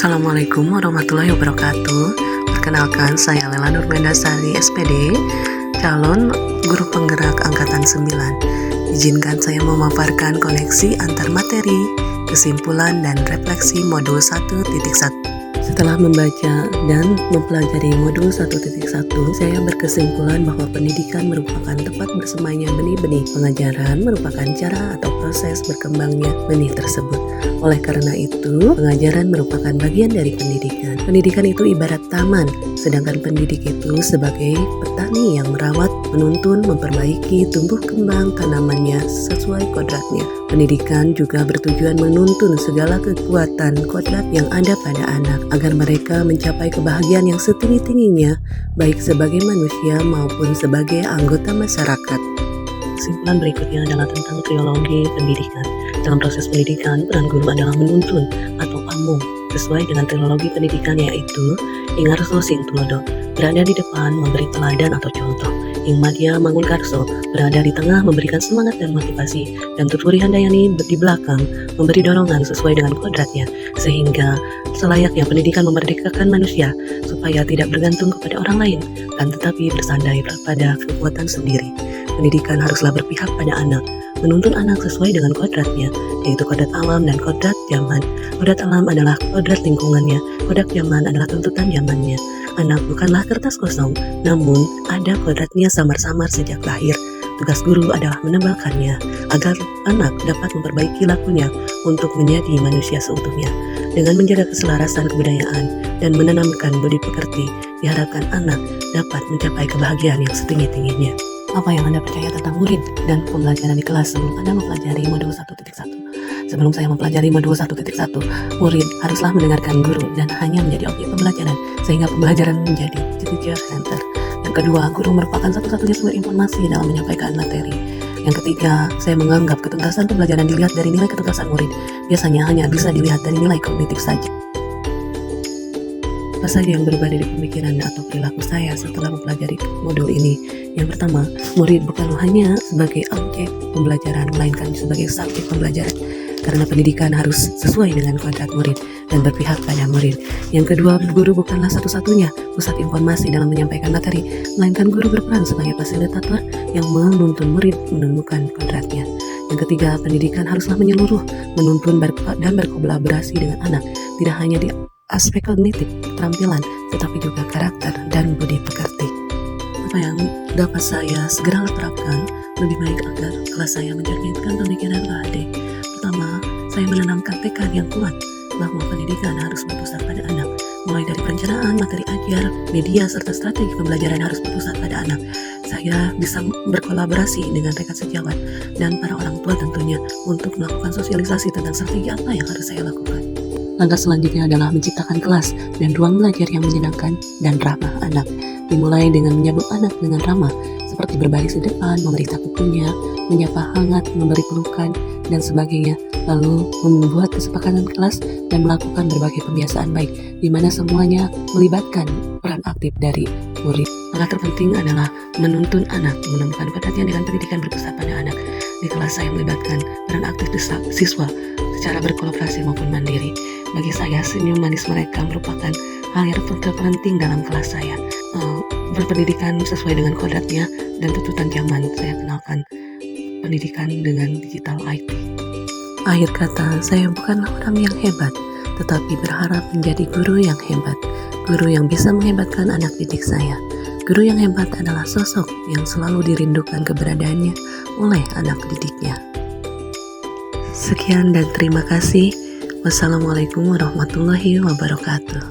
Assalamualaikum warahmatullahi wabarakatuh. Perkenalkan, saya Lela Nurmendasari SPD, calon guru penggerak angkatan 9. Izinkan saya memaparkan koneksi antar materi, kesimpulan, dan refleksi modul 1.1. Setelah membaca dan mempelajari modul 1.1, saya berkesimpulan bahwa pendidikan merupakan tempat bersemayamnya benih-benih. Pengajaran merupakan cara atau proses berkembangnya benih tersebut. Oleh karena itu, pengajaran merupakan bagian dari pendidikan. Pendidikan itu ibarat taman, sedangkan pendidik itu sebagai petani yang merawat, menuntun, memperbaiki tumbuh kembang tanamannya sesuai kodratnya. Pendidikan juga bertujuan menuntun segala kekuatan kodrat yang ada pada anak, agar mereka mencapai kebahagiaan yang setinggi-tingginya, baik sebagai manusia maupun sebagai anggota masyarakat. Kesimpulan berikutnya adalah tentang teologi pendidikan. Dalam proses pendidikan, peran guru adalah menuntun atau pamong sesuai dengan teologi pendidikan, yaitu ingarso sing tulodo, berada di depan memberi teladan atau contoh. Ing madya mangunkarso, berada di tengah memberikan semangat dan motivasi, dan tuturi handayani di belakang memberi dorongan sesuai dengan kodratnya, sehingga selayaknya pendidikan memerdekakan manusia supaya tidak bergantung kepada orang lain, kan tetapi bersandar pada kekuatan sendiri. Pendidikan haruslah berpihak pada anak, menuntun anak sesuai dengan kodratnya, yaitu kodrat alam dan kodrat zaman. Kodrat alam adalah kodrat lingkungannya, kodrat zaman adalah tuntutan zamannya. Anak bukanlah kertas kosong, namun ada kodratnya samar-samar sejak lahir. Tugas guru adalah menebalkannya, agar anak dapat memperbaiki lakunya untuk menjadi manusia seutuhnya. Dengan menjaga keselarasan kebudayaan dan menanamkan budi pekerti, diharapkan anak dapat mencapai kebahagiaan yang setinggi-tingginya. Apa yang Anda percaya tentang murid dan pembelajaran di kelas sebelum Anda mempelajari modul 1.1? Sebelum saya mempelajari modul 1.1, murid haruslah mendengarkan guru dan hanya menjadi objek pembelajaran, sehingga pembelajaran menjadi teacher center. Yang kedua, guru merupakan satu-satunya sumber informasi dalam menyampaikan materi. Yang ketiga, saya menganggap ketuntasan pembelajaran dilihat dari nilai ketuntasan murid. Biasanya hanya bisa dilihat dari nilai kognitif saja. Apa saja yang berubah dari pemikiran atau perilaku saya setelah mempelajari modul ini? Yang pertama, murid bukan hanya sebagai objek pembelajaran, melainkan sebagai subjek pembelajaran, karena pendidikan harus sesuai dengan kodrat murid dan berpihak pada murid. Yang kedua, guru bukanlah satu-satunya pusat informasi dalam menyampaikan materi, melainkan guru berperan sebagai fasilitator yang menuntun murid menemukan kodratnya. Yang ketiga, pendidikan haruslah menyeluruh, menuntun dan berkolaborasi dengan anak, tidak hanya di aspek kognitif, keterampilan, tetapi juga karakter dan budi pekerti. Apa yang dapat saya segera terapkan lebih baik agar kelas saya mencerminkan pemikiran AAD? Pertama, saya menanamkan tekad yang kuat bahwa pendidikan harus berpusat pada anak. Mulai dari perencanaan, materi ajar, media, serta strategi pembelajaran harus berpusat pada anak. Saya bisa berkolaborasi dengan rekan sejawat dan para orang tua tentunya untuk melakukan sosialisasi tentang strategi apa yang harus saya lakukan. Langkah selanjutnya adalah menciptakan kelas dan ruang belajar yang menyenangkan dan ramah anak. Dimulai dengan menyambut anak dengan ramah, seperti berbaring di depan, memerintah kukunya, menyapa hangat, memberi pelukan, dan sebagainya. Lalu membuat kesepakatan kelas dan melakukan berbagai pembiasaan baik, di mana semuanya melibatkan peran aktif dari murid. Langkah terpenting adalah menuntun anak menemukan kodratnya dengan pendidikan berpusat pada anak. Di kelas saya melibatkan peran aktif siswa secara berkolaborasi maupun mandiri. Bagi saya, senyum manis mereka merupakan hal yang terpenting dalam kelas saya. Berpendidikan sesuai dengan kodratnya dan tuntutan zaman. Saya kenalkan pendidikan dengan digital IT. Akhir kata, saya bukanlah orang yang hebat, tetapi berharap menjadi guru yang hebat. Guru yang bisa menghebatkan anak didik saya. Guru yang hebat adalah sosok yang selalu dirindukan keberadaannya oleh anak didiknya. Sekian dan terima kasih. Wassalamualaikum warahmatullahi wabarakatuh.